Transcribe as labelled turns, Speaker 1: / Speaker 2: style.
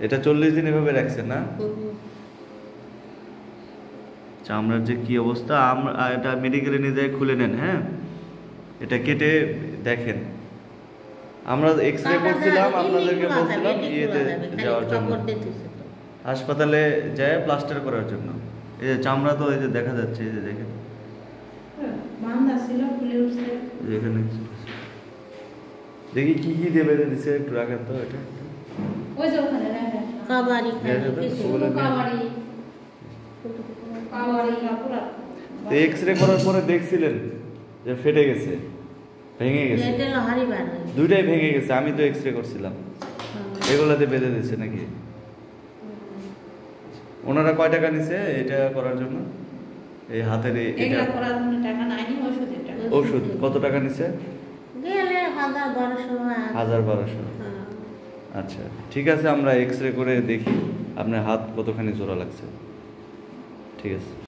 Speaker 1: এটা 40 দিন এভাবে রাখছেন না? চামড়ার যে কি অবস্থা, আমরা এটা মেডিকেলে নিয়ে যাই খুলে নেন। হ্যাঁ, এটা কেটে দেখেন। আমরা এক্সরে করছিলাম, আপনাদেরকে বলছিলাম ইয়েতে যাওয়ার জন্য, হাসপাতালে যায় প্লাস্টার করার জন্য। এই যে চামড়া তো এই যে দেখা যাচ্ছে, এই যে দেখেন এখানে। দেখি কি কি দেবে দিছে, একটু রাখেন তো এটা।
Speaker 2: ওই যে ওখানে রাখেন কাবারি
Speaker 1: তো এক্সরে করার পরে দেখছিলেন যে ফেটে গেছে, ভেঙে গেছে, দুইটাই ভেঙে গেছে। আমি তো এক্সরে করছিলাম। এগুলাতে বেঁধে দিচ্ছে নাকি? ওনারা কয় টাকা নিছে এটা করার জন্য? এই হাতের এটা ওষুধ কত টাকা নিছে? 1000-1200। আচ্ছা ঠিক আছে, আমরা এক্সরে করে দেখি আপনার হাত কতখানি জোড়া লাগছে। ঠিক আছে।